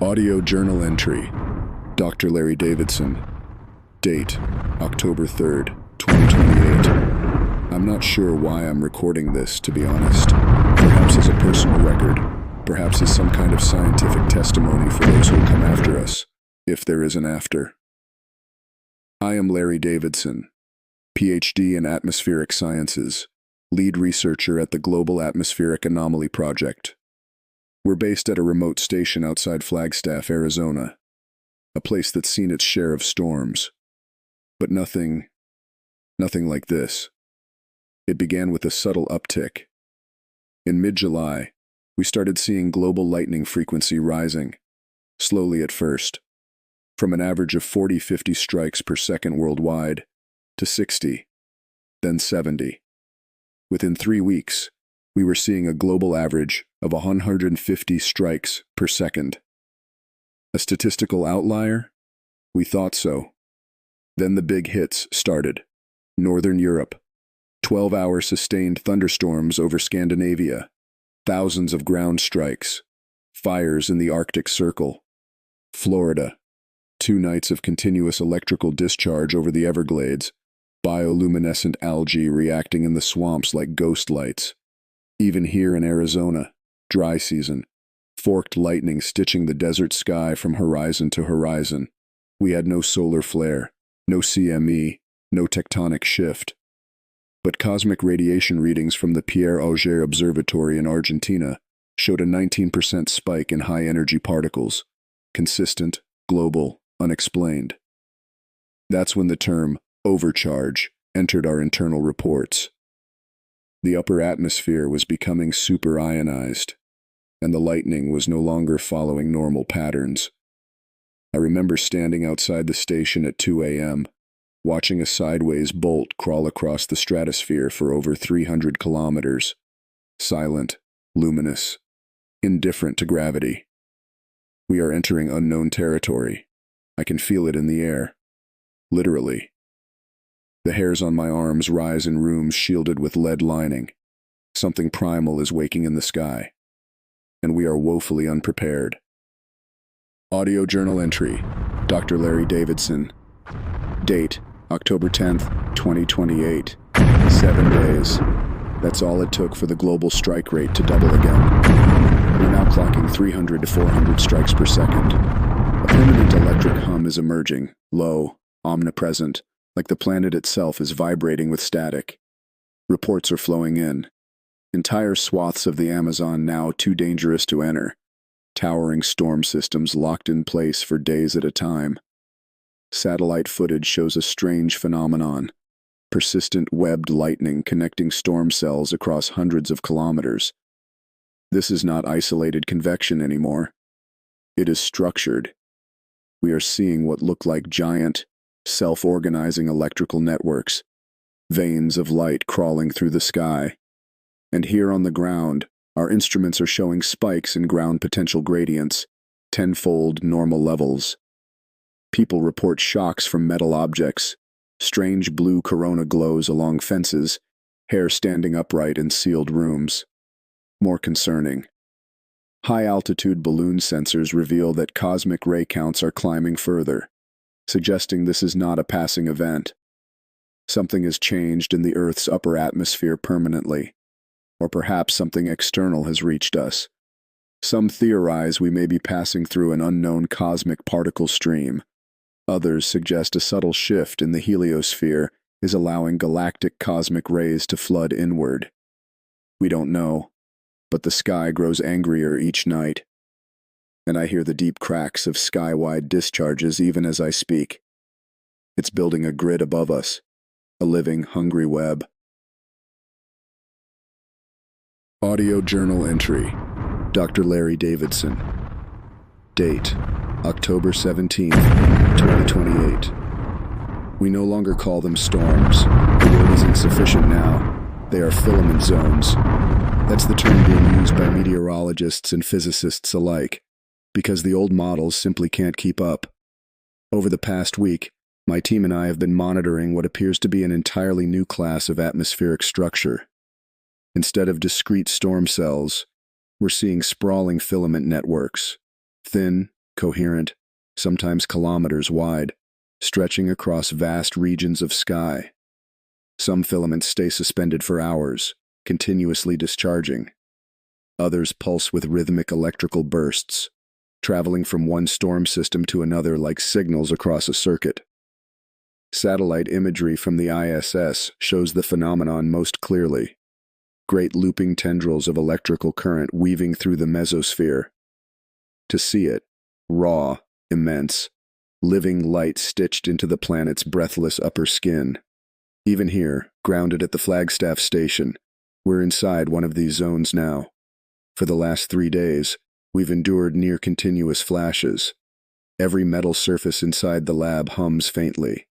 Audio journal entry. Dr. Larry Davidson. Date, October 3rd, 2028. I'm not sure why I'm recording this, to be honest. Perhaps as a personal record. Perhaps as some kind of scientific testimony for those who will come after us, if there is an after. I am Larry Davidson, PhD in Atmospheric Sciences, lead researcher at the Global Atmospheric Anomaly Project. We're based at a remote station outside Flagstaff, Arizona, a place that's seen its share of storms. But nothing like this. It began with a subtle uptick. In mid-July, we started seeing global lightning frequency rising, slowly at first, from an average of 40-50 strikes per second worldwide to 60, then 70. Within 3 weeks, we were seeing a global average of 150 strikes per second. A statistical outlier? We thought so. Then the big hits started. Northern Europe, 12-hour sustained thunderstorms over Scandinavia, thousands of ground strikes, fires in the Arctic Circle. Florida, 2 nights of continuous electrical discharge over the Everglades, bioluminescent algae reacting in the swamps like ghost lights. Even here in Arizona, dry season, forked lightning stitching the desert sky from horizon to horizon. We had no solar flare, no CME, no tectonic shift. But cosmic radiation readings from the Pierre Auger Observatory in Argentina showed a 19% spike in high-energy particles, consistent, global, unexplained. That's when the term overcharge entered our internal reports. The upper atmosphere was becoming super-ionized, and the lightning was no longer following normal patterns. I remember standing outside the station at 2 a.m., watching a sideways bolt crawl across the stratosphere for over 300 kilometers, silent, luminous, indifferent to gravity. We are entering unknown territory. I can feel it in the air. Literally. The hairs on my arms rise in rooms shielded with lead lining. Something primal is waking in the sky, and we are woefully unprepared. Audio journal entry. Dr. Larry Davidson. Date, October 10th, 2028. 7 days. That's all it took for the global strike rate to double again. We're now clocking 300 to 400 strikes per second. A permanent electric hum is emerging, low, omnipresent, like the planet itself is vibrating with static. Reports are flowing in. Entire swaths of the Amazon now too dangerous to enter. Towering storm systems locked in place for days at a time. Satellite footage shows a strange phenomenon. Persistent webbed lightning connecting storm cells across hundreds of kilometers. This is not isolated convection anymore. It is structured. We are seeing what look like giant, self-organizing electrical networks, veins of light crawling through the sky. And here on the ground, our instruments are showing spikes in ground potential gradients, tenfold normal levels. People report shocks from metal objects, strange blue corona glows along fences, hair standing upright in sealed rooms. More concerning, high-altitude balloon sensors reveal that cosmic ray counts are climbing further, suggesting this is not a passing event. Something has changed in the Earth's upper atmosphere permanently, or perhaps something external has reached us. Some theorize we may be passing through an unknown cosmic particle stream. Others suggest a subtle shift in the heliosphere is allowing galactic cosmic rays to flood inward. We don't know, but the sky grows angrier each night, and I hear the deep cracks of sky-wide discharges even as I speak. It's building a grid above us, a living, hungry web. Audio journal entry. Dr. Larry Davidson. Date, October 17th, 2028. We no longer call them storms. The word is insufficient now. They are filament zones. That's the term being used by meteorologists and physicists alike, because the old models simply can't keep up. Over the past week, my team and I have been monitoring what appears to be an entirely new class of atmospheric structure. Instead of discrete storm cells, we're seeing sprawling filament networks, thin, coherent, sometimes kilometers wide, stretching across vast regions of sky. Some filaments stay suspended for hours, continuously discharging. Others pulse with rhythmic electrical bursts, traveling from one storm system to another like signals across a circuit. Satellite imagery from the ISS shows the phenomenon most clearly. Great looping tendrils of electrical current weaving through the mesosphere. To see it, raw, immense, living light stitched into the planet's breathless upper skin. Even here, grounded at the Flagstaff station, we're inside one of these zones now. For the last 3 days, we've endured near-continuous flashes. Every metal surface inside the lab hums faintly.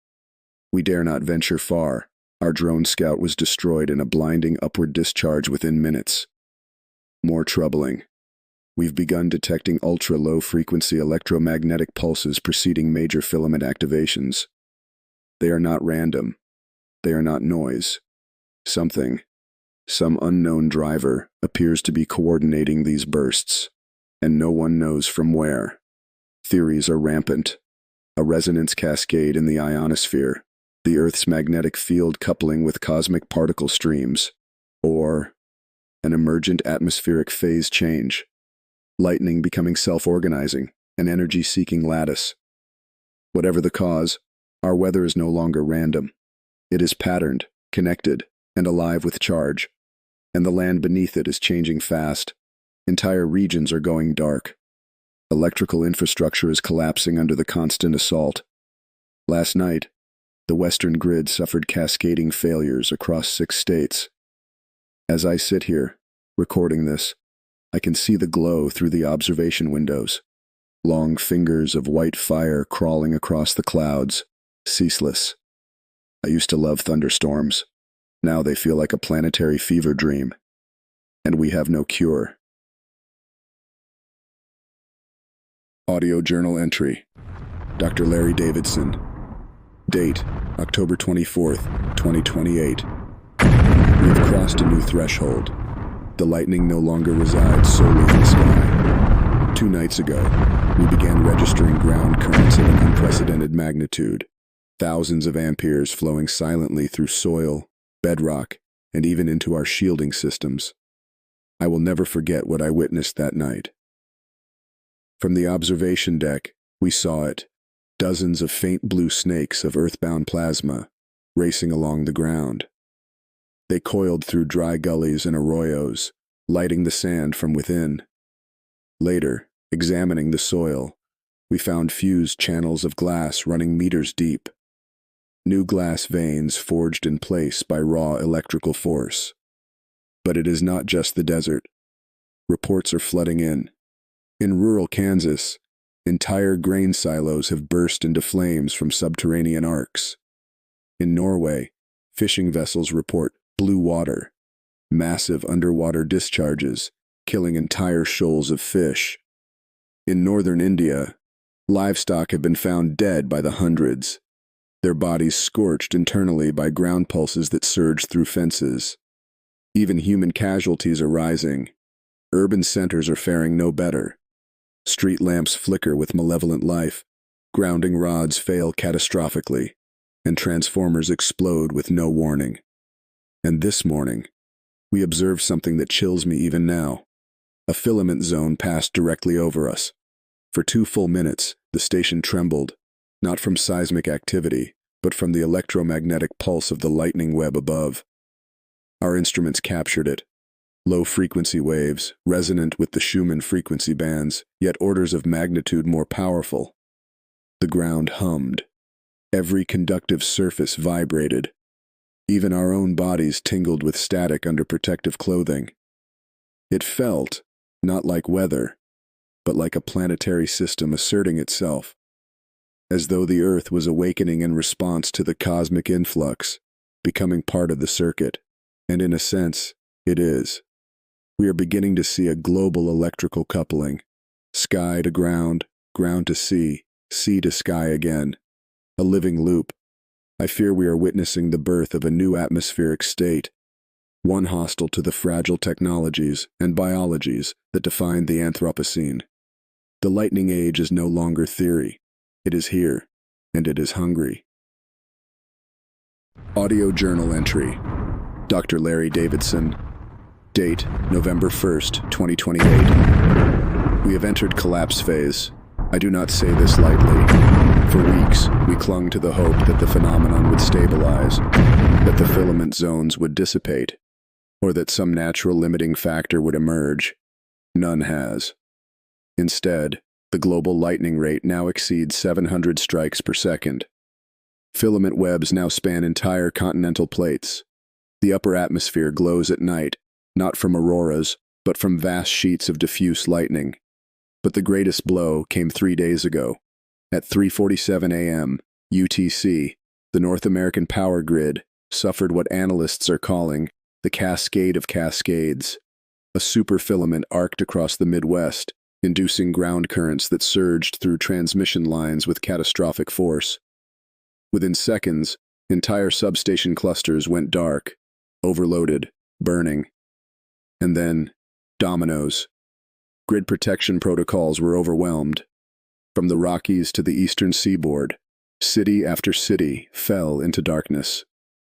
We dare not venture far. Our drone scout was destroyed in a blinding upward discharge within minutes. More troubling, we've begun detecting ultra-low-frequency electromagnetic pulses preceding major filament activations. They are not random. They are not noise. Something, some unknown driver, appears to be coordinating these bursts, and no one knows from where. Theories are rampant. A resonance cascade in the ionosphere, the Earth's magnetic field coupling with cosmic particle streams, or an emergent atmospheric phase change, lightning becoming self-organizing, an energy-seeking lattice. Whatever the cause, our weather is no longer random. It is patterned, connected, and alive with charge, and the land beneath it is changing fast. Entire regions are going dark. Electrical infrastructure is collapsing under the constant assault. Last night, the Western grid suffered cascading failures across 6 states. As I sit here, recording this, I can see the glow through the observation windows. Long fingers of white fire crawling across the clouds, ceaseless. I used to love thunderstorms. Now they feel like a planetary fever dream. And we have no cure. Audio journal entry. Dr. Larry Davidson. Date, October 24th, 2028. We have crossed a new threshold. The lightning no longer resides solely in the sky. 2 nights ago, we began registering ground currents of an unprecedented magnitude. Thousands of amperes flowing silently through soil, bedrock, and even into our shielding systems. I will never forget what I witnessed that night. From the observation deck, we saw it. Dozens of faint blue snakes of earthbound plasma, racing along the ground. They coiled through dry gullies and arroyos, lighting the sand from within. Later, examining the soil, we found fused channels of glass running meters deep. New glass veins forged in place by raw electrical force. But it is not just the desert. Reports are flooding in. In rural Kansas, entire grain silos have burst into flames from subterranean arcs. In Norway, fishing vessels report blue water, massive underwater discharges, killing entire shoals of fish. In northern India, livestock have been found dead by the hundreds, their bodies scorched internally by ground pulses that surge through fences. Even human casualties are rising. Urban centers are faring no better. Street lamps flicker with malevolent life, grounding rods fail catastrophically, and transformers explode with no warning. And this morning, we observed something that chills me even now. A filament zone passed directly over us. For 2 full minutes, the station trembled, not from seismic activity, but from the electromagnetic pulse of the lightning web above. Our instruments captured it. Low-frequency waves, resonant with the Schumann frequency bands, yet orders of magnitude more powerful. The ground hummed. Every conductive surface vibrated. Even our own bodies tingled with static under protective clothing. It felt, not like weather, but like a planetary system asserting itself, as though the Earth was awakening in response to the cosmic influx, becoming part of the circuit. And in a sense, it is. We are beginning to see a global electrical coupling, sky to ground, ground to sea, sea to sky again. A living loop. I fear we are witnessing the birth of a new atmospheric state, one hostile to the fragile technologies and biologies that defined the Anthropocene. The lightning age is no longer theory. It is here, and it is hungry. Audio journal entry. Dr. Larry Davidson. Date, November 1st, 2028. We have entered collapse phase. I do not say this lightly. For weeks, we clung to the hope that the phenomenon would stabilize, that the filament zones would dissipate, or that some natural limiting factor would emerge. None has. Instead, the global lightning rate now exceeds 700 strikes per second. Filament webs now span entire continental plates. The upper atmosphere glows at night, not from auroras, but from vast sheets of diffuse lightning. But the greatest blow came 3 days ago. At 3:47 a.m. UTC, the North American power grid suffered what analysts are calling the cascade of cascades. A superfilament arced across the Midwest, inducing ground currents that surged through transmission lines with catastrophic force. Within seconds, entire substation clusters went dark, overloaded, burning. And then, dominoes. Grid protection protocols were overwhelmed. From the Rockies to the eastern seaboard, city after city fell into darkness.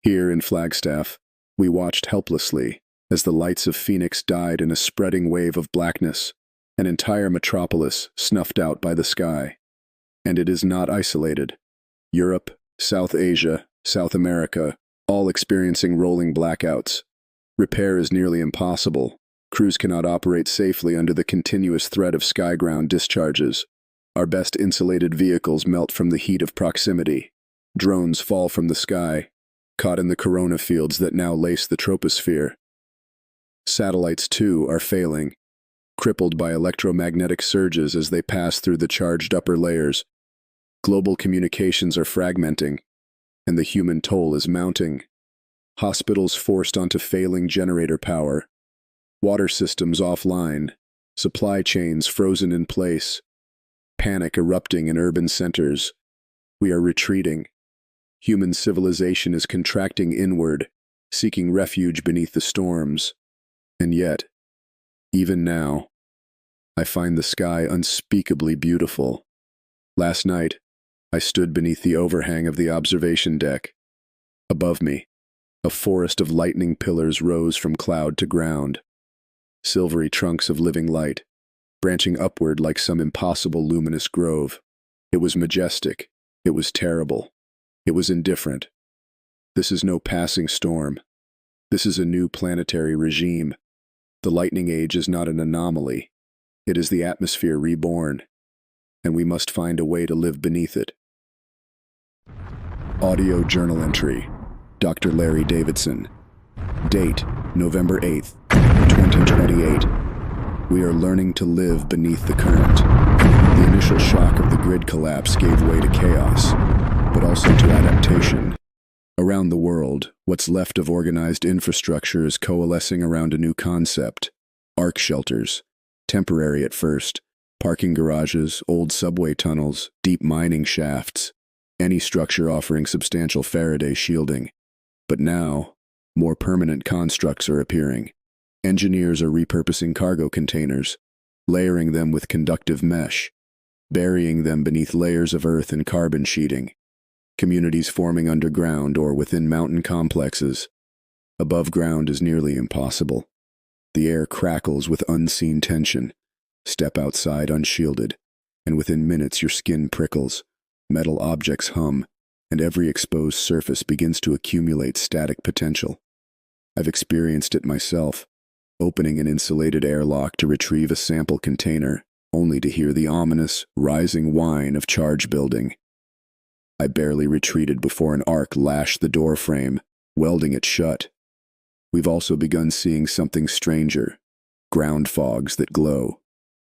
Here in Flagstaff, we watched helplessly as the lights of Phoenix died in a spreading wave of blackness, an entire metropolis snuffed out by the sky. And it is not isolated. Europe, South Asia, South America, all experiencing rolling blackouts. Repair is nearly impossible. Crews cannot operate safely under the continuous threat of sky-ground discharges. Our best insulated vehicles melt from the heat of proximity. Drones fall from the sky, caught in the corona fields that now lace the troposphere. Satellites, too, are failing, crippled by electromagnetic surges as they pass through the charged upper layers. Global communications are fragmenting, and the human toll is mounting. Hospitals forced onto failing generator power. Water systems offline. Supply chains frozen in place. Panic erupting in urban centers. We are retreating. Human civilization is contracting inward, seeking refuge beneath the storms. And yet, even now, I find the sky unspeakably beautiful. Last night, I stood beneath the overhang of the observation deck. Above me, a forest of lightning pillars rose from cloud to ground. Silvery trunks of living light, branching upward like some impossible luminous grove. It was majestic. It was terrible. It was indifferent. This is no passing storm. This is a new planetary regime. The lightning age is not an anomaly. It is the atmosphere reborn, and we must find a way to live beneath it. Audio journal entry. Dr. Larry Davidson. Date, November 8th, 2028. We are learning to live beneath the current. The initial shock of the grid collapse gave way to chaos, but also to adaptation. Around the world, what's left of organized infrastructure is coalescing around a new concept: arc shelters. Temporary at first, parking garages, old subway tunnels, deep mining shafts, any structure offering substantial Faraday shielding. But now, more permanent constructs are appearing. Engineers are repurposing cargo containers, layering them with conductive mesh, burying them beneath layers of earth and carbon sheeting. Communities forming underground or within mountain complexes. Above ground is nearly impossible. The air crackles with unseen tension. Step outside unshielded, and within minutes your skin prickles, metal objects hum, and every exposed surface begins to accumulate static potential. I've experienced it myself, opening an insulated airlock to retrieve a sample container, only to hear the ominous, rising whine of charge building. I barely retreated before an arc lashed the door frame, welding it shut. We've also begun seeing something stranger: ground fogs that glow,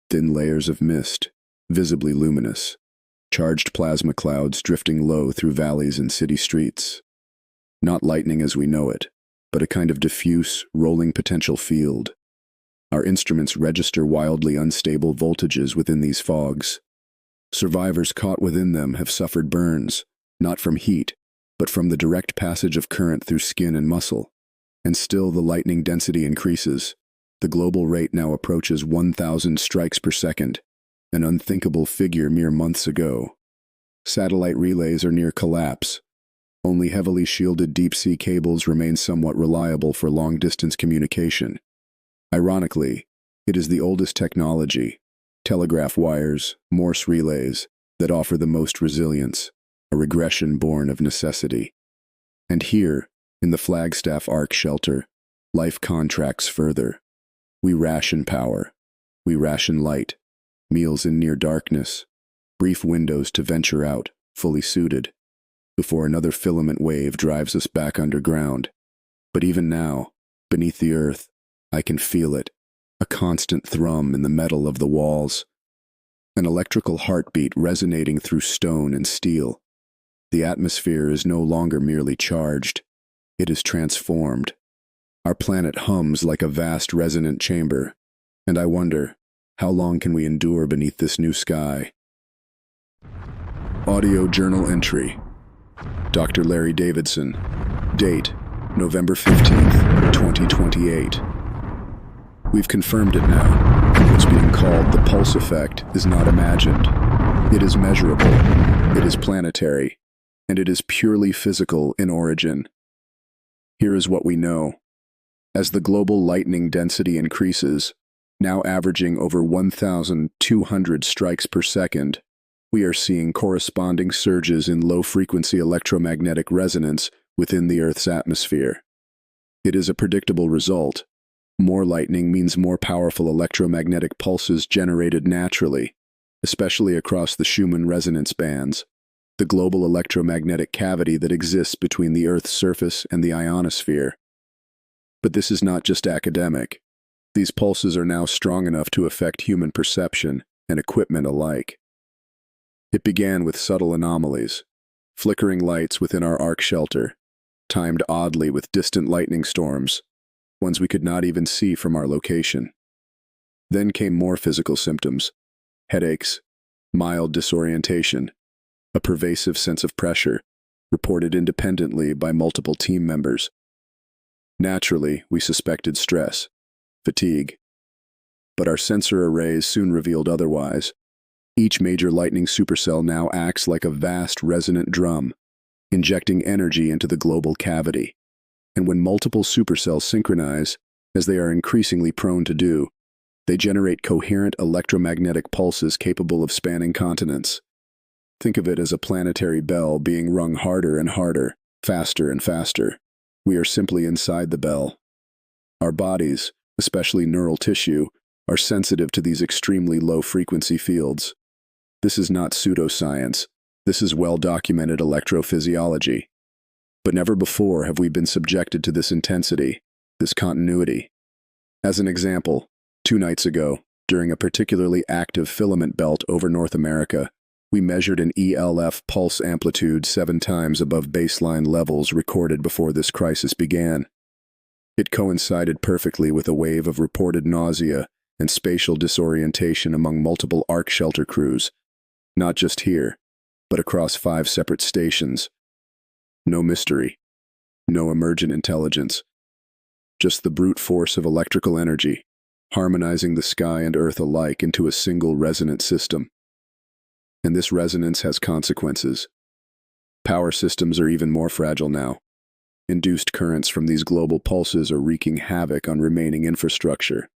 thin layers of mist, visibly luminous, charged plasma clouds drifting low through valleys and city streets. Not lightning as we know it, but a kind of diffuse, rolling potential field. Our instruments register wildly unstable voltages within these fogs. Survivors caught within them have suffered burns, not from heat, but from the direct passage of current through skin and muscle. And still the lightning density increases. The global rate now approaches 1,000 strikes per second, an unthinkable figure mere months ago. Satellite relays are near collapse. Only heavily shielded deep-sea cables remain somewhat reliable for long-distance communication. Ironically, it is the oldest technology, telegraph wires, Morse relays, that offer the most resilience, a regression born of necessity. And here, in the Flagstaff Ark Shelter, life contracts further. We ration power. We ration light, meals in near darkness, brief windows to venture out, fully suited, before another filament wave drives us back underground. But even now, beneath the earth, I can feel it, a constant thrum in the metal of the walls, an electrical heartbeat resonating through stone and steel. The atmosphere is no longer merely charged. It is transformed. Our planet hums like a vast resonant chamber, and I wonder, how long can we endure beneath this new sky? Audio journal entry. Dr. Larry Davidson. Date, November 15th, 2028. We've confirmed it now. What's being called the pulse effect is not imagined. It is measurable. It is planetary. And it is purely physical in origin. Here is what we know. As the global lightning density increases, now averaging over 1,200 strikes per second, we are seeing corresponding surges in low-frequency electromagnetic resonance within the Earth's atmosphere. It is a predictable result. More lightning means more powerful electromagnetic pulses generated naturally, especially across the Schumann resonance bands, the global electromagnetic cavity that exists between the Earth's surface and the ionosphere. But this is not just academic. These pulses are now strong enough to affect human perception and equipment alike. It began with subtle anomalies, flickering lights within our Ark shelter, timed oddly with distant lightning storms, ones we could not even see from our location. Then came more physical symptoms, headaches, mild disorientation, a pervasive sense of pressure, reported independently by multiple team members. Naturally, we suspected stress, fatigue. But our sensor arrays soon revealed otherwise. Each major lightning supercell now acts like a vast resonant drum, injecting energy into the global cavity. And when multiple supercells synchronize, as they are increasingly prone to do, they generate coherent electromagnetic pulses capable of spanning continents. Think of it as a planetary bell being rung harder and harder, faster and faster. We are simply inside the bell. Our bodies, especially neural tissue, are sensitive to these extremely low-frequency fields. This is not pseudoscience. This is well-documented electrophysiology. But never before have we been subjected to this intensity, this continuity. As an example, 2 nights ago, during a particularly active filament belt over North America, we measured an ELF pulse amplitude 7 times above baseline levels recorded before this crisis began. It coincided perfectly with a wave of reported nausea and spatial disorientation among multiple Ark shelter crews, not just here, but across 5 separate stations. No mystery, no emergent intelligence, just the brute force of electrical energy, harmonizing the sky and earth alike into a single resonant system. And this resonance has consequences. Power systems are even more fragile now. Induced currents from these global pulses are wreaking havoc on remaining infrastructure.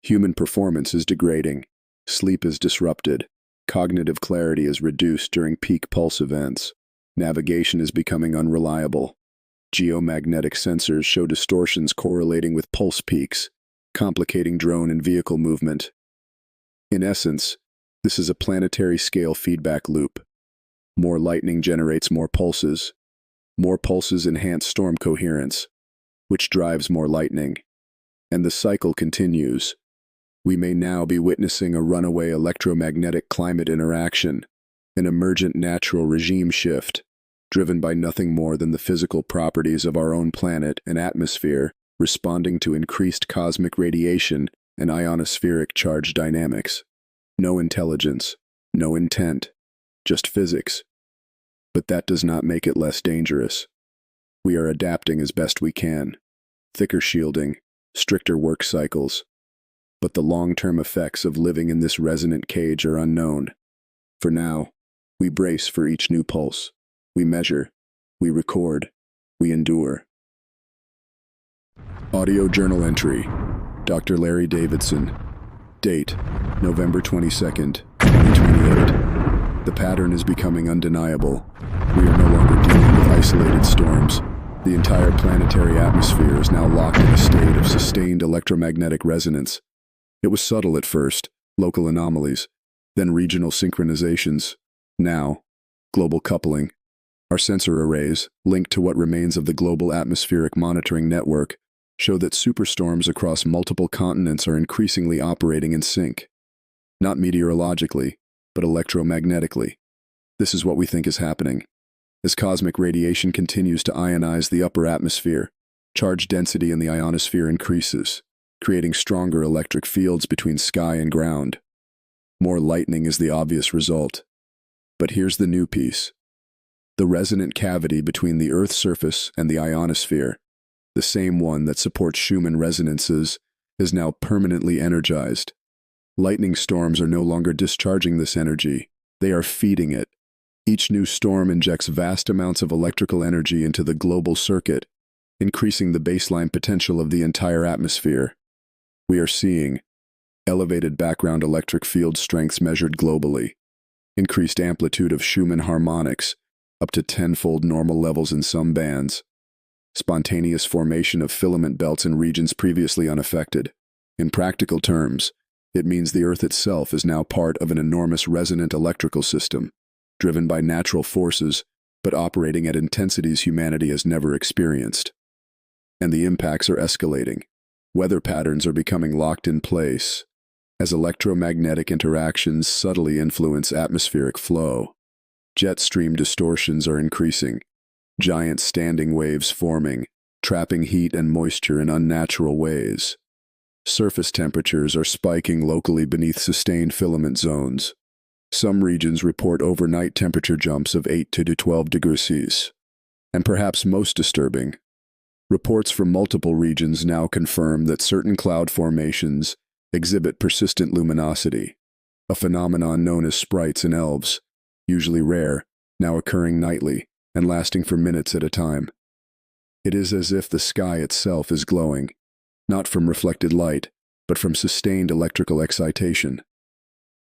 Human performance is degrading, sleep is disrupted, cognitive clarity is reduced during peak pulse events, navigation is becoming unreliable, geomagnetic sensors show distortions correlating with pulse peaks, complicating drone and vehicle movement. In essence, this is a planetary-scale feedback loop. More lightning generates more pulses enhance storm coherence, which drives more lightning. And the cycle continues. We may now be witnessing a runaway electromagnetic climate interaction, an emergent natural regime shift, driven by nothing more than the physical properties of our own planet and atmosphere responding to increased cosmic radiation and ionospheric charge dynamics. No intelligence, no intent, just physics. But that does not make it less dangerous. We are adapting as best we can. Thicker shielding, stricter work cycles. but the long-term effects of living in this resonant cage are unknown. For now, we brace for each new pulse. We measure, we record, we endure. Audio journal entry, Dr. Larry Davidson. Date, November 22nd, 2028. The pattern is becoming undeniable. We are no longer dealing with isolated storms. The entire planetary atmosphere is now locked in a state of sustained electromagnetic resonance. It was subtle at first, local anomalies, then regional synchronizations. Now, global coupling. Our sensor arrays, linked to what remains of the global atmospheric monitoring network, show that superstorms across multiple continents are increasingly operating in sync. Not meteorologically, but electromagnetically. This is what we think is happening. As cosmic radiation continues to ionize the upper atmosphere, charge density in the ionosphere increases, creating stronger electric fields between sky and ground. More lightning is the obvious result. But here's the new piece. The resonant cavity between the Earth's surface and the ionosphere, the same one that supports Schumann resonances, is now permanently energized. Lightning storms are no longer discharging this energy, they are feeding it. Each new storm injects vast amounts of electrical energy into the global circuit, increasing the baseline potential of the entire atmosphere. We are seeing elevated background electric field strengths measured globally, increased amplitude of Schumann harmonics, up to 10-fold normal levels in some bands, spontaneous formation of filament belts in regions previously unaffected. In practical terms, it means the Earth itself is now part of an enormous resonant electrical system, driven by natural forces, but operating at intensities humanity has never experienced. And the impacts are escalating. Weather patterns are becoming locked in place, as electromagnetic interactions subtly influence atmospheric flow. Jet stream distortions are increasing, giant standing waves forming, trapping heat and moisture in unnatural ways. Surface temperatures are spiking locally beneath sustained filament zones. Some regions report overnight temperature jumps of 8 to 12 degrees Celsius. And perhaps most disturbing, reports from multiple regions now confirm that certain cloud formations exhibit persistent luminosity, a phenomenon known as sprites and elves, usually rare, now occurring nightly and lasting for minutes at a time. It is as if the sky itself is glowing, not from reflected light, but from sustained electrical excitation.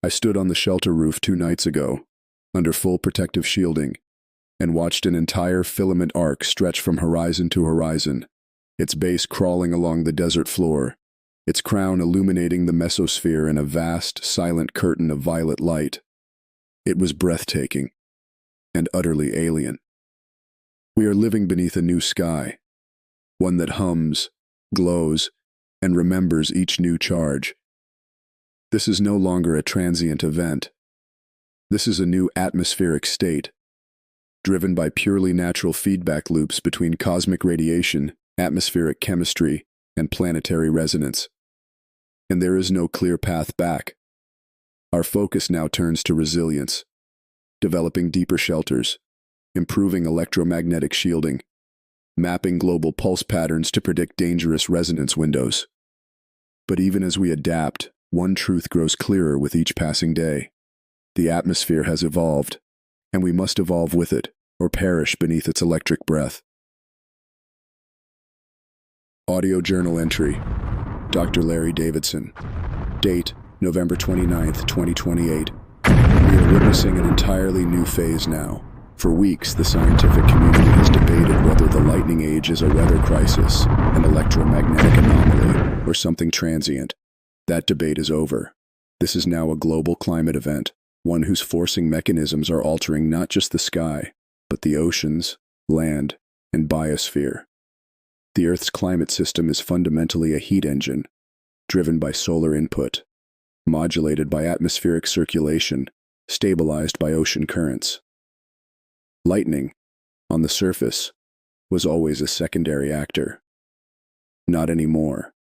I stood on the shelter roof 2 nights ago, under full protective shielding, and watched an entire filament arc stretch from horizon to horizon, its base crawling along the desert floor, its crown illuminating the mesosphere in a vast, silent curtain of violet light. It was breathtaking and utterly alien. We are living beneath a new sky, one that hums, glows, and remembers each new charge. This is no longer a transient event. This is a new atmospheric state, driven by purely natural feedback loops between cosmic radiation, atmospheric chemistry, and planetary resonance. And there is no clear path back. Our focus now turns to resilience, developing deeper shelters, improving electromagnetic shielding, mapping global pulse patterns to predict dangerous resonance windows. But even as we adapt, one truth grows clearer with each passing day. The atmosphere has evolved, and we must evolve with it, or perish beneath its electric breath. Audio journal entry, Dr. Larry Davidson. Date, November 29th, 2028. We are witnessing an entirely new phase now. For weeks, the scientific community has debated whether the lightning age is a weather crisis, an electromagnetic anomaly, or something transient. That debate is over. This is now a global climate event, one whose forcing mechanisms are altering not just the sky, but the oceans, land, and biosphere. The Earth's climate system is fundamentally a heat engine, driven by solar input, modulated by atmospheric circulation, stabilized by ocean currents. Lightning, on the surface, was always a secondary actor. Not anymore.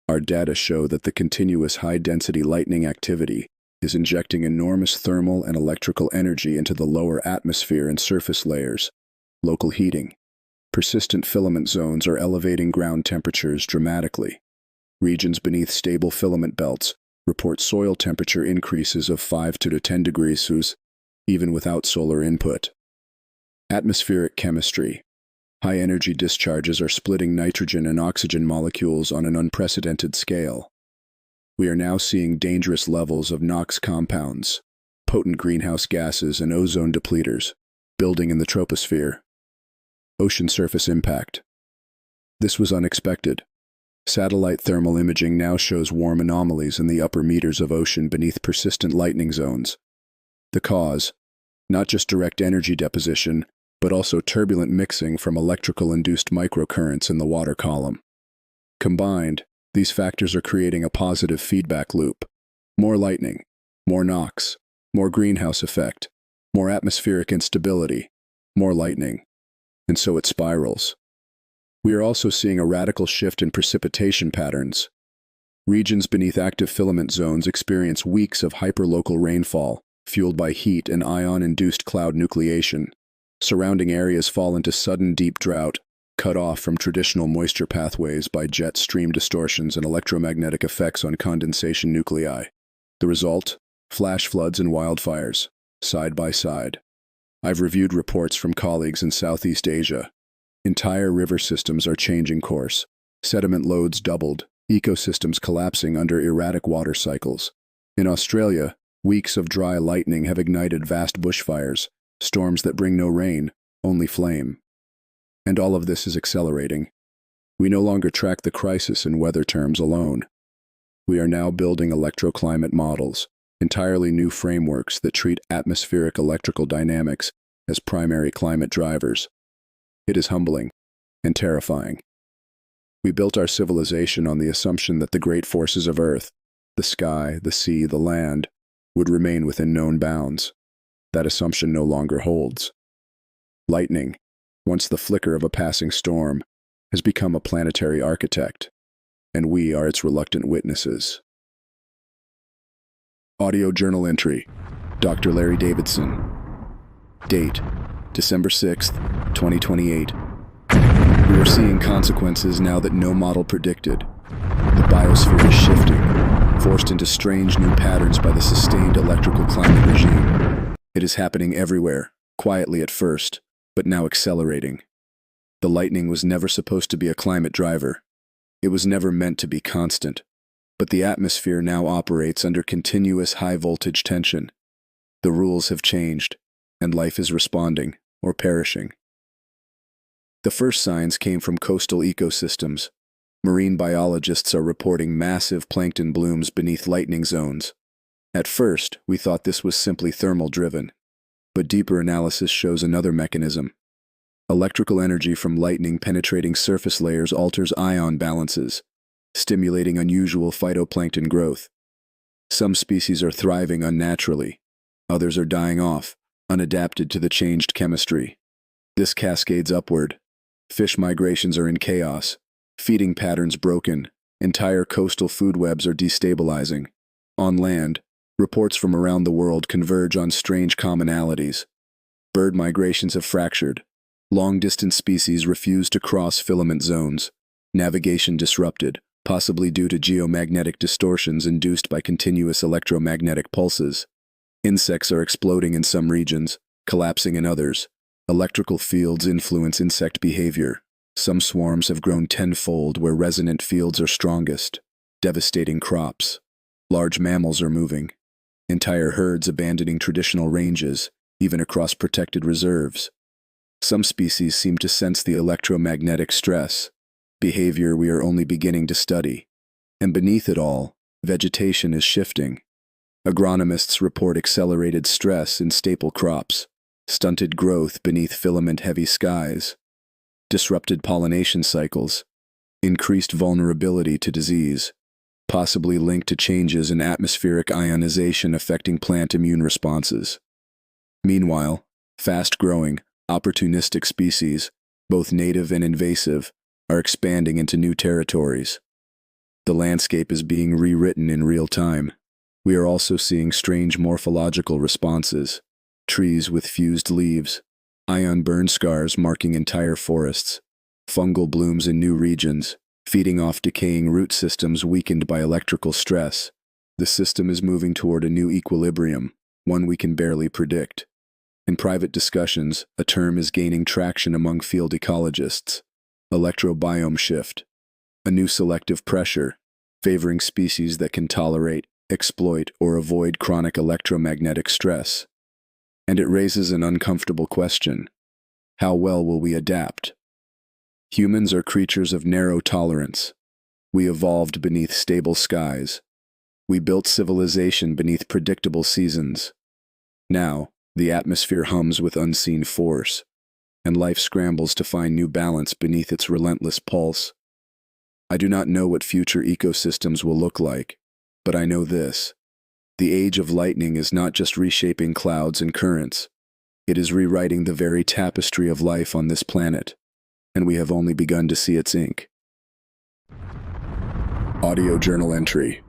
Our data show that the continuous high-density lightning activity is injecting enormous thermal and electrical energy into the lower atmosphere and surface layers. Local heating. Persistent filament zones are elevating ground temperatures dramatically. Regions beneath stable filament belts report soil temperature increases of 5 to 10 degrees Celsius, even without solar input. Atmospheric chemistry. High-energy discharges are splitting nitrogen and oxygen molecules on an unprecedented scale. We are now seeing dangerous levels of NOx compounds, potent greenhouse gases and ozone depleters, building in the troposphere. Ocean surface impact. This was unexpected. Satellite thermal imaging now shows warm anomalies in the upper meters of ocean beneath persistent lightning zones. The cause, not just direct energy deposition, but also turbulent mixing from electrical-induced microcurrents in the water column. Combined, these factors are creating a positive feedback loop. More lightning, more NOx, more greenhouse effect, more atmospheric instability, more lightning. And so it spirals. We are also seeing a radical shift in precipitation patterns. Regions beneath active filament zones experience weeks of hyperlocal rainfall, fueled by heat and ion-induced cloud nucleation. Surrounding areas fall into sudden deep drought, cut off from traditional moisture pathways by jet stream distortions and electromagnetic effects on condensation nuclei. The result? Flash floods and wildfires, side by side. I've reviewed reports from colleagues in Southeast Asia. Entire river systems are changing course. Sediment loads doubled, ecosystems collapsing under erratic water cycles. In Australia, weeks of dry lightning have ignited vast bushfires, storms that bring no rain, only flame. And all of this is accelerating. We no longer track the crisis in weather terms alone. We are now building electroclimate models, entirely new frameworks that treat atmospheric electrical dynamics as primary climate drivers. It is humbling and terrifying. We built our civilization on the assumption that the great forces of Earth, the sky, the sea, the land, would remain within known bounds. That assumption no longer holds. Lightning, once the flicker of a passing storm, has become a planetary architect, and we are its reluctant witnesses. Audio journal entry, Dr. Larry Davidson. Date, December 6th, 2028. We are seeing consequences now that no model predicted. The biosphere is shifting, forced into strange new patterns by the sustained electrical climate regime. It is happening everywhere, quietly at first, but now accelerating. The lightning was never supposed to be a climate driver. It was never meant to be constant. But the atmosphere now operates under continuous high-voltage tension. The rules have changed, and life is responding, or perishing. The first signs came from coastal ecosystems. Marine biologists are reporting massive plankton blooms beneath lightning zones. At first, we thought this was simply thermal-driven, but deeper analysis shows another mechanism. Electrical energy from lightning penetrating surface layers alters ion balances, stimulating unusual phytoplankton growth. Some species are thriving unnaturally, others are dying off, unadapted to the changed chemistry. This cascades upward. Fish migrations are in chaos, feeding patterns broken, entire coastal food webs are destabilizing. On land, reports from around the world converge on strange commonalities. Bird migrations have fractured. Long-distance species refuse to cross filament zones. Navigation disrupted, possibly due to geomagnetic distortions induced by continuous electromagnetic pulses. Insects are exploding in some regions, collapsing in others. Electrical fields influence insect behavior. Some swarms have grown tenfold where resonant fields are strongest, devastating crops. Large mammals are moving. Entire herds abandoning traditional ranges, even across protected reserves. Some species seem to sense the electromagnetic stress, behavior we are only beginning to study. And beneath it all, vegetation is shifting. Agronomists report accelerated stress in staple crops, stunted growth beneath filament-heavy skies, disrupted pollination cycles, increased vulnerability to disease, possibly linked to changes in atmospheric ionization affecting plant immune responses. Meanwhile, fast-growing, opportunistic species, both native and invasive, are expanding into new territories. The landscape is being rewritten in real time. We are also seeing strange morphological responses. Trees with fused leaves, ion burn scars marking entire forests, fungal blooms in new regions, feeding off decaying root systems weakened by electrical stress. The system is moving toward a new equilibrium, one we can barely predict. In private discussions, a term is gaining traction among field ecologists: electrobiome shift, a new selective pressure, favoring species that can tolerate, exploit, or avoid chronic electromagnetic stress. And it raises an uncomfortable question: how well will we adapt? Humans are creatures of narrow tolerance. We evolved beneath stable skies. We built civilization beneath predictable seasons. Now, the atmosphere hums with unseen force, and life scrambles to find new balance beneath its relentless pulse. I do not know what future ecosystems will look like, but I know this: the age of lightning is not just reshaping clouds and currents. It is rewriting the very tapestry of life on this planet, and we have only begun to see its ink. Audio journal entry.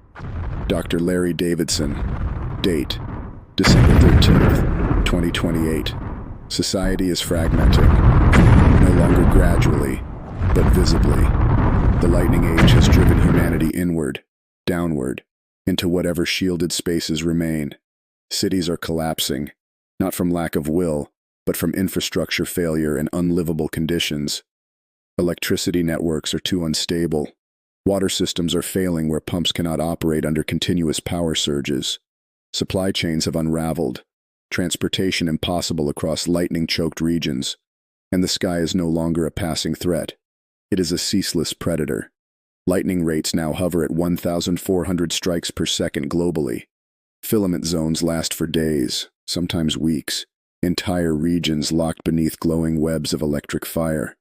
Dr. Larry Davidson. Date: December 13th, 2028. Society is fragmenting, no longer gradually, but visibly. The lightning age has driven humanity inward, downward, into whatever shielded spaces remain. Cities are collapsing, not from lack of will, but from infrastructure failure and unlivable conditions. Electricity networks are too unstable. Water systems are failing where pumps cannot operate under continuous power surges. Supply chains have unraveled, transportation impossible across lightning-choked regions, and the sky is no longer a passing threat. It is a ceaseless predator. Lightning rates now hover at 1,400 strikes per second globally. Filament zones last for days, sometimes weeks, entire regions locked beneath glowing webs of electric fire.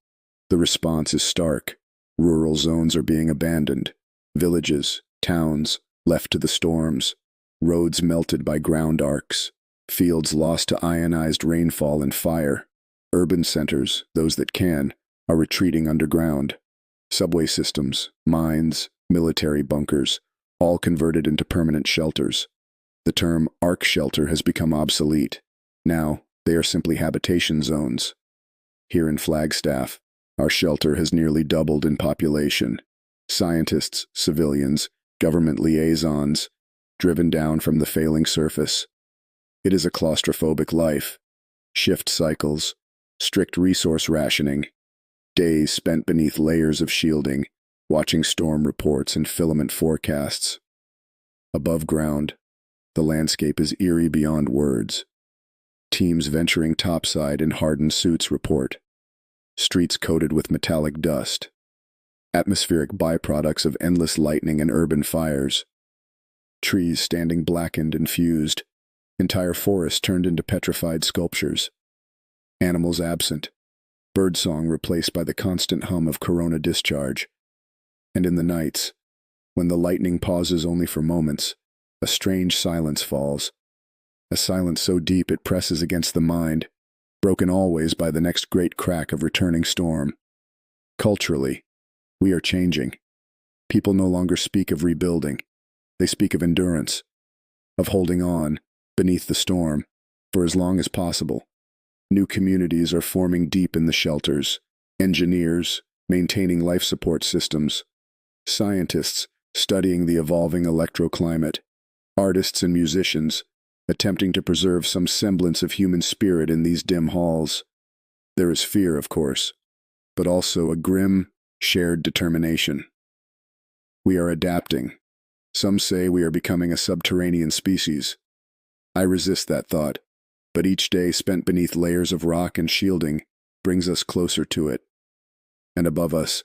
The response is stark. Rural zones are being abandoned. Villages, towns, left to the storms. Roads melted by ground arcs. Fields lost to ionized rainfall and fire. Urban centers, those that can, are retreating underground. Subway systems, mines, military bunkers, all converted into permanent shelters. The term arc shelter has become obsolete. Now, they are simply habitation zones. Here in Flagstaff, our shelter has nearly doubled in population. Scientists, civilians, government liaisons, driven down from the failing surface. It is a claustrophobic life. Shift cycles, strict resource rationing, days spent beneath layers of shielding, watching storm reports and filament forecasts. Above ground, the landscape is eerie beyond words. Teams venturing topside in hardened suits report. Streets coated with metallic dust. Atmospheric byproducts of endless lightning and urban fires. Trees standing blackened and fused. Entire forests turned into petrified sculptures. Animals absent. Birdsong replaced by the constant hum of corona discharge. And in the nights, when the lightning pauses only for moments, a strange silence falls. A silence so deep it presses against the mind, broken always by the next great crack of returning storm. Culturally, we are changing. People no longer speak of rebuilding. They speak of endurance, of holding on, beneath the storm, for as long as possible. New communities are forming deep in the shelters. Engineers, maintaining life support systems. Scientists, studying the evolving electroclimate. Artists and musicians, attempting to preserve some semblance of human spirit in these dim halls. There is fear, of course, but also a grim, shared determination. We are adapting. Some say we are becoming a subterranean species. I resist that thought, but each day spent beneath layers of rock and shielding brings us closer to it. And above us,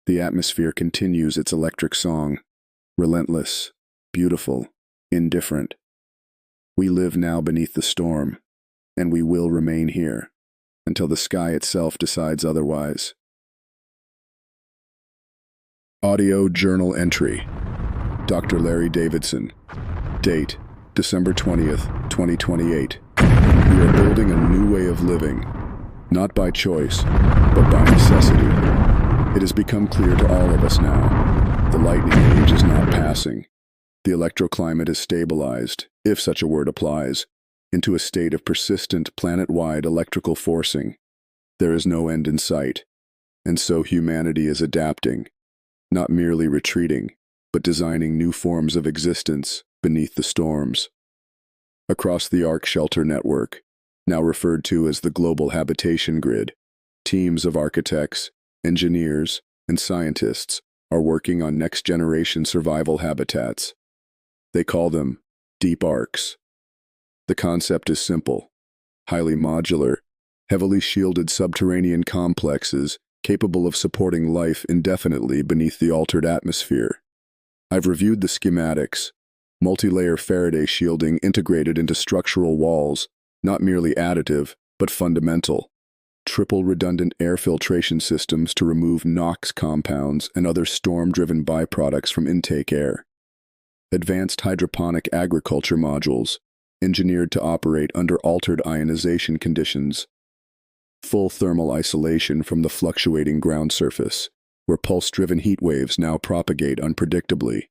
the atmosphere continues its electric song, relentless, beautiful, indifferent. We live now beneath the storm, and we will remain here until the sky itself decides otherwise. Audio journal entry. Dr. Larry Davidson. Date: December 20th, 2028. We are building a new way of living, not by choice, but by necessity. It has become clear to all of us now. The lightning age is not passing. The electroclimate is stabilized, if such a word applies, into a state of persistent planet-wide electrical forcing. There is no end in sight, and so humanity is adapting. not merely retreating, but designing new forms of existence beneath the storms. Across the Ark Shelter Network, now referred to as the Global Habitation Grid, teams of architects, engineers, and scientists are working on next-generation survival habitats. They call them deep arks. The concept is simple: highly modular, heavily shielded subterranean complexes capable of supporting life indefinitely beneath the altered atmosphere. I've reviewed the schematics: multi-layer Faraday shielding integrated into structural walls, not merely additive, but fundamental. Triple redundant air filtration systems to remove NOx compounds and other storm-driven byproducts from intake air. Advanced hydroponic agriculture modules, engineered to operate under altered ionization conditions. Full thermal isolation from the fluctuating ground surface, where pulse-driven heat waves now propagate unpredictably.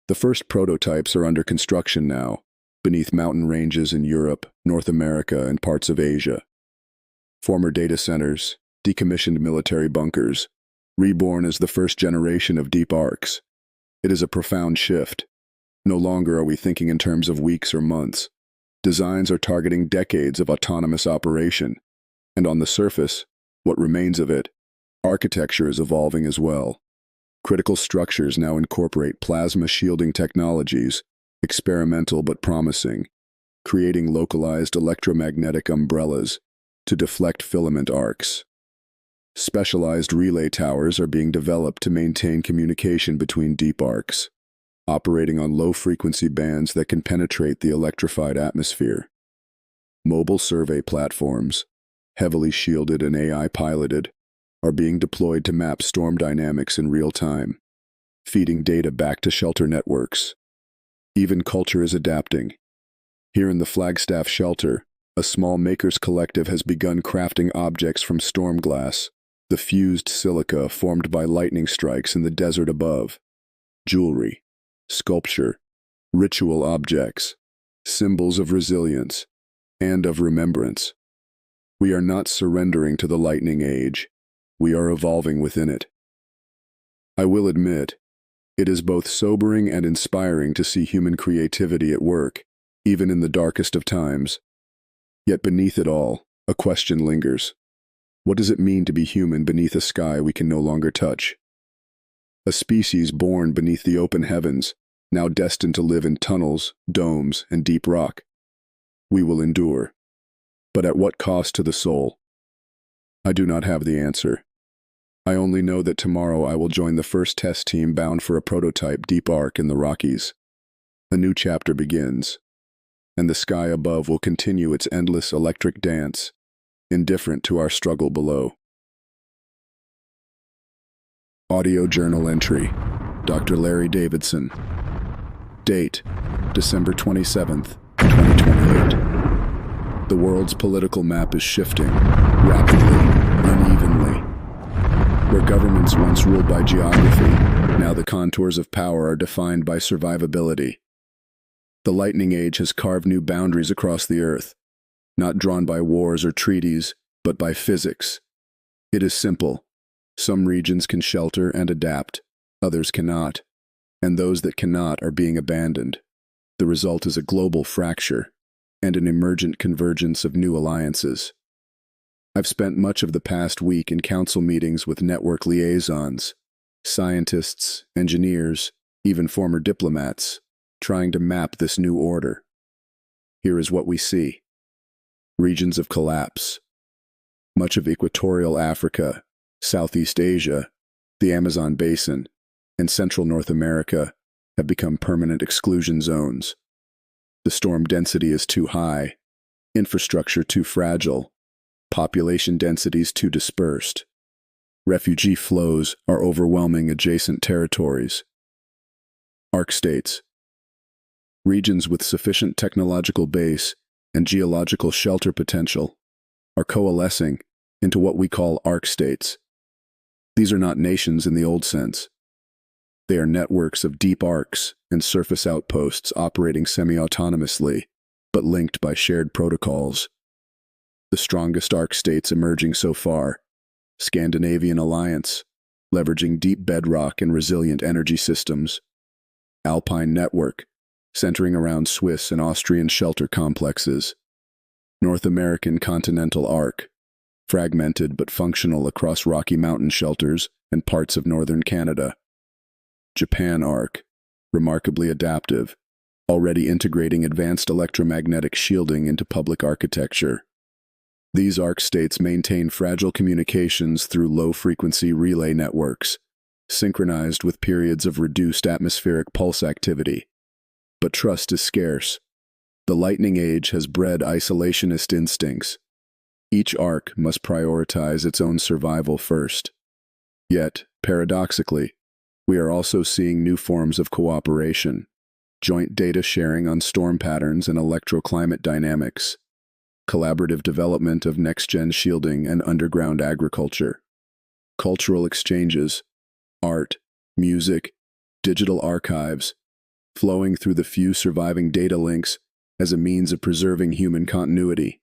The first prototypes are under construction now, beneath mountain ranges in Europe, North America, and parts of Asia. Former data centers, decommissioned military bunkers, reborn as the first generation of deep arks. It is a profound shift. No longer are we thinking in terms of weeks or months. Designs are targeting decades of autonomous operation. And on the surface, what remains of it, architecture is evolving as well. Critical structures now incorporate plasma shielding technologies, experimental but promising, creating localized electromagnetic umbrellas to deflect filament arcs. Specialized relay towers are being developed to maintain communication between deep arcs, operating on low-frequency bands that can penetrate the electrified atmosphere. Mobile survey platforms, heavily shielded and AI-piloted, are being deployed to map storm dynamics in real time, feeding data back to shelter networks. Even culture is adapting. Here in the Flagstaff shelter, a small makers collective has begun crafting objects from storm glass, the fused silica formed by lightning strikes in the desert above. Jewelry, sculpture, ritual objects, symbols of resilience and of remembrance. We are not surrendering to the lightning age. We are evolving within it. I will admit, it is both sobering and inspiring to see human creativity at work, even in the darkest of times. Yet beneath it all, a question lingers. What does it mean to be human beneath a sky we can no longer touch? A species born beneath the open heavens, now destined to live in tunnels, domes, and deep rock. We will endure. But at what cost to the soul? I do not have the answer. I only know that tomorrow I will join the first test team bound for a prototype deep ark in the Rockies. A new chapter begins, and the sky above will continue its endless electric dance, indifferent to our struggle below. Audio journal entry, Dr. Larry Davidson. Date, December 27th, 2028. The world's political map is shifting, rapidly, unevenly. Where governments once ruled by geography, now the contours of power are defined by survivability. The lightning age has carved new boundaries across the earth, not drawn by wars or treaties, but by physics. It is simple. Some regions can shelter and adapt, others cannot, and those that cannot are being abandoned. The result is a global fracture and an emergent convergence of new alliances. I've spent much of the past week in council meetings with network liaisons, scientists, engineers, even former diplomats, trying to map this new order. Here is what we see. Regions of collapse. Much of equatorial Africa, Southeast Asia, the Amazon basin, and Central North America have become permanent exclusion zones. The storm density is too high, infrastructure too fragile, population densities too dispersed. Refugee flows are overwhelming adjacent territories. Arc states. Regions with sufficient technological base and geological shelter potential are coalescing into what we call arc states. These are not nations in the old sense. They are networks of deep arcs and surface outposts operating semi-autonomously, but linked by shared protocols. The strongest arc states emerging so far: Scandinavian Alliance, leveraging deep bedrock and resilient energy systems. Alpine network, centering around Swiss and Austrian shelter complexes. North American continental arc, fragmented but functional across Rocky Mountain shelters and parts of northern Canada. Japan arc, remarkably adaptive, already integrating advanced electromagnetic shielding into public architecture. These arc states maintain fragile communications through low-frequency relay networks, synchronized with periods of reduced atmospheric pulse activity. But trust is scarce. The lightning age has bred isolationist instincts. Each arc must prioritize its own survival first. Yet, paradoxically, we are also seeing new forms of cooperation, joint data sharing on storm patterns and electroclimate dynamics, collaborative development of next-gen shielding and underground agriculture, cultural exchanges, art, music, digital archives, flowing through the few surviving data links as a means of preserving human continuity.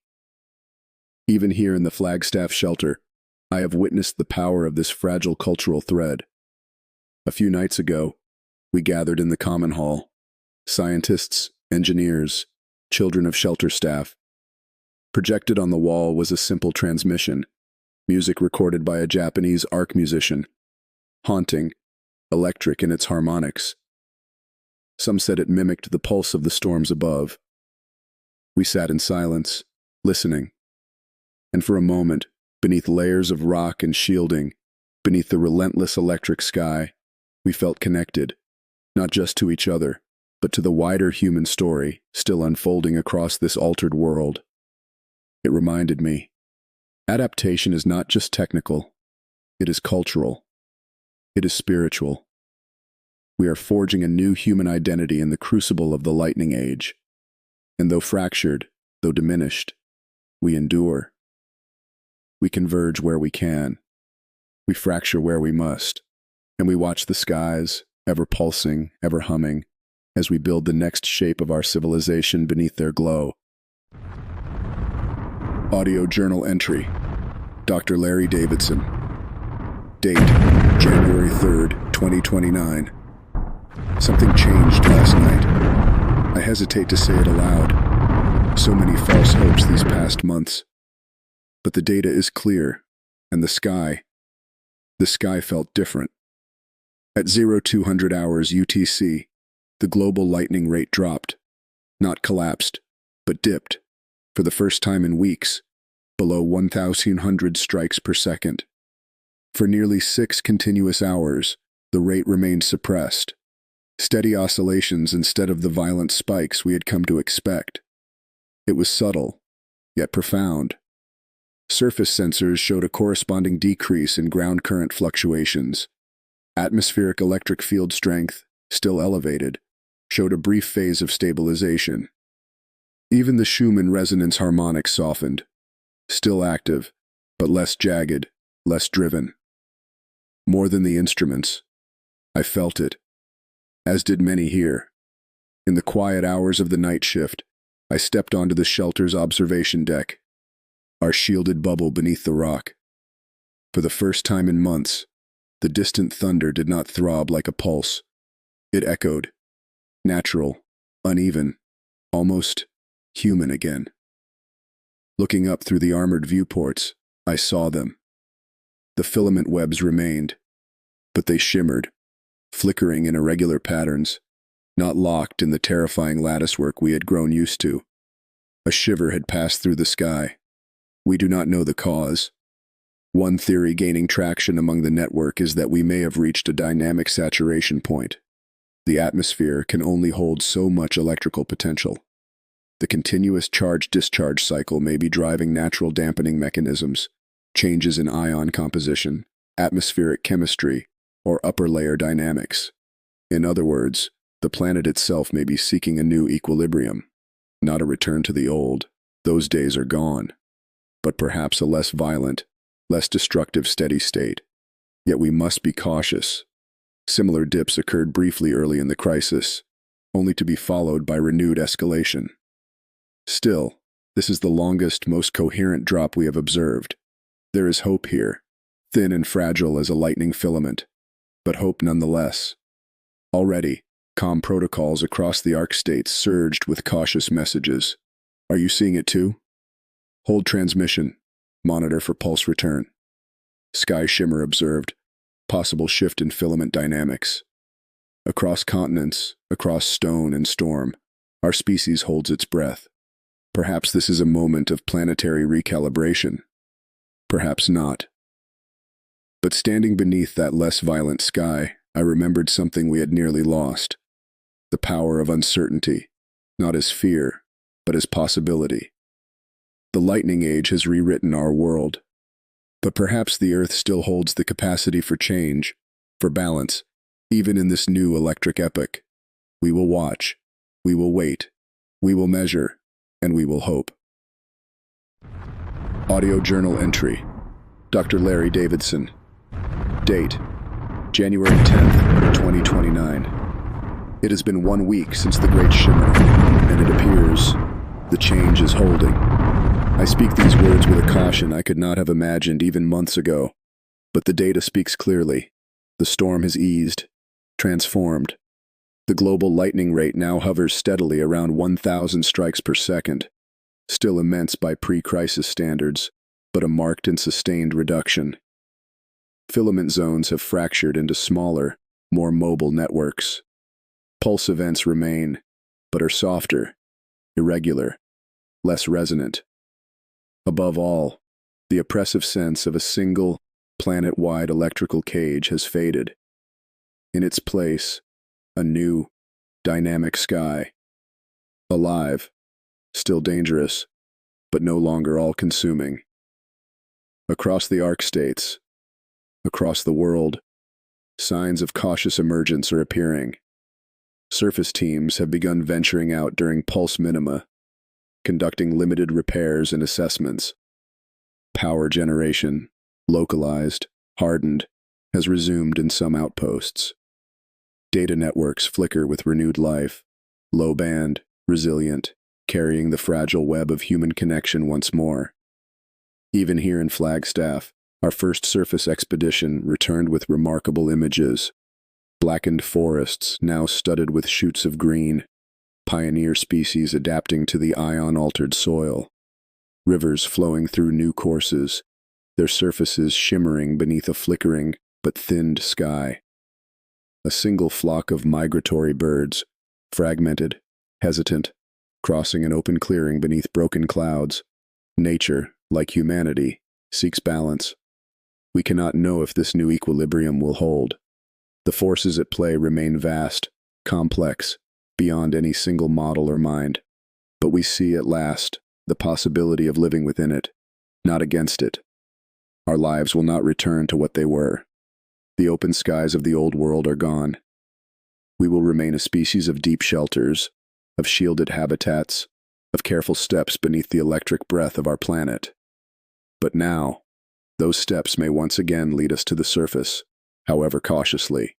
Even here in the Flagstaff shelter, I have witnessed the power of this fragile cultural thread. A few nights ago, we gathered in the common hall. Scientists, engineers, children of shelter staff. Projected on the wall was a simple transmission, music recorded by a Japanese arc musician. Haunting, electric in its harmonics. Some said it mimicked the pulse of the storms above. We sat in silence, listening. And for a moment, beneath layers of rock and shielding, beneath the relentless electric sky, we felt connected, not just to each other, but to the wider human story still unfolding across this altered world. It reminded me, adaptation is not just technical, it is cultural, it is spiritual. We are forging a new human identity in the crucible of the lightning age. And though fractured, though diminished, we endure. We converge where we can. We fracture where we must. And we watch the skies, ever pulsing, ever humming, as we build the next shape of our civilization beneath their glow. Audio journal entry. Dr. Larry Davidson. Date, January 3rd, 2029. Something changed last night. I hesitate to say it aloud. So many false hopes these past months. But the data is clear, and the sky felt different. At 0200 hours UTC, the global lightning rate dropped. Not collapsed, but dipped, for the first time in weeks, below 1,100 strikes per second. For nearly 6 continuous hours, the rate remained suppressed. Steady oscillations instead of the violent spikes we had come to expect. It was subtle, yet profound. Surface sensors showed a corresponding decrease in ground current fluctuations. Atmospheric electric field strength, still elevated, showed a brief phase of stabilization. Even the Schumann resonance harmonics softened, still active, but less jagged, less driven. More than the instruments, I felt it, as did many here. In the quiet hours of the night shift, I stepped onto the shelter's observation deck, our shielded bubble beneath the rock. For the first time in months, the distant thunder did not throb like a pulse. It echoed, natural, uneven, almost human again. Looking up through the armored viewports, I saw them. The filament webs remained, but they shimmered, flickering in irregular patterns, not locked in the terrifying latticework we had grown used to. A shiver had passed through the sky. We do not know the cause. One theory gaining traction among the network is that we may have reached a dynamic saturation point. The atmosphere can only hold so much electrical potential. The continuous charge-discharge cycle may be driving natural dampening mechanisms, changes in ion composition, atmospheric chemistry, or upper layer dynamics. In other words, the planet itself may be seeking a new equilibrium, not a return to the old. Those days are gone. But perhaps a less violent, less destructive steady state. Yet we must be cautious. Similar dips occurred briefly early in the crisis, only to be followed by renewed escalation. Still, this is the longest, most coherent drop we have observed. There is hope here. thin and fragile as a lightning filament, but hope nonetheless. Already, comm protocols across the arc states surged with cautious messages. Are you seeing it too? Hold transmission. Monitor for pulse return. Sky shimmer observed. Possible shift in filament dynamics. Across continents, across stone and storm, our species holds its breath. Perhaps this is a moment of planetary recalibration. Perhaps not. But standing beneath that less violent sky, I remembered something we had nearly lost. The power of uncertainty, not as fear, but as possibility. The lightning age has rewritten our world. But perhaps the Earth still holds the capacity for change, for balance, even in this new electric epoch. We will watch, we will wait, we will measure, and we will hope. Audio journal entry. Dr. Larry Davidson. Date: January 10th, 2029. It has been 1 week since the Great Shimmer, and it appears the change is holding. I speak these words with a caution I could not have imagined even months ago, but the data speaks clearly. The storm has eased, transformed. The global lightning rate now hovers steadily around 1,000 strikes per second, still immense by pre-crisis standards, but a marked and sustained reduction. Filament zones have fractured into smaller, more mobile networks. Pulse events remain, but are softer, irregular, less resonant. Above all, the oppressive sense of a single, planet-wide electrical cage has faded. In its place, a new, dynamic sky. Alive, still dangerous, but no longer all-consuming. Across the arc states, across the world, signs of cautious emergence are appearing. Surface teams have begun venturing out during pulse minima, conducting limited repairs and assessments. Power generation, localized, hardened, has resumed in some outposts. Data networks flicker with renewed life, low-band, resilient, carrying the fragile web of human connection once more. Even here in Flagstaff, our first surface expedition returned with remarkable images. Blackened forests now studded with shoots of green, pioneer species adapting to the ion-altered soil. Rivers flowing through new courses, their surfaces shimmering beneath a flickering but thinned sky. A single flock of migratory birds, fragmented, hesitant, crossing an open clearing beneath broken clouds. Nature, like humanity, seeks balance. We cannot know if this new equilibrium will hold. The forces at play remain vast, complex, beyond any single model or mind. But we see at last the possibility of living within it, not against it. Our lives will not return to what they were. The open skies of the old world are gone. We will remain a species of deep shelters, of shielded habitats, of careful steps beneath the electric breath of our planet. But now, those steps may once again lead us to the surface, however cautiously.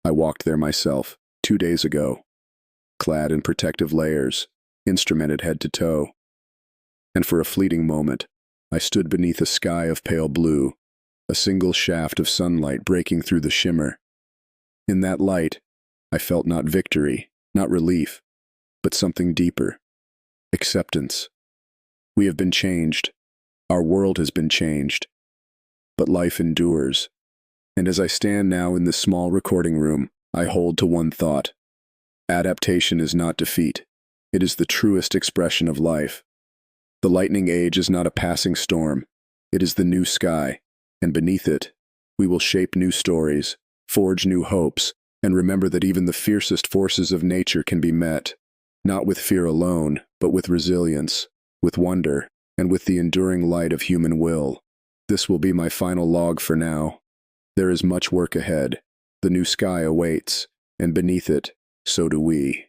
I walked there myself 2 days ago, clad in protective layers, instrumented head to toe. And for a fleeting moment, I stood beneath a sky of pale blue, a single shaft of sunlight breaking through the shimmer. In that light, I felt not victory, not relief, but something deeper. Acceptance. We have been changed. Our world has been changed. But life endures. And as I stand now in this small recording room, I hold to one thought. Adaptation is not defeat. It is the truest expression of life. The lightning age is not a passing storm. It is the new sky, and beneath it, we will shape new stories, forge new hopes, and remember that even the fiercest forces of nature can be met, not with fear alone, but with resilience, with wonder, and with the enduring light of human will. This will be my final log for now. There is much work ahead. The new sky awaits, and beneath it, so do we.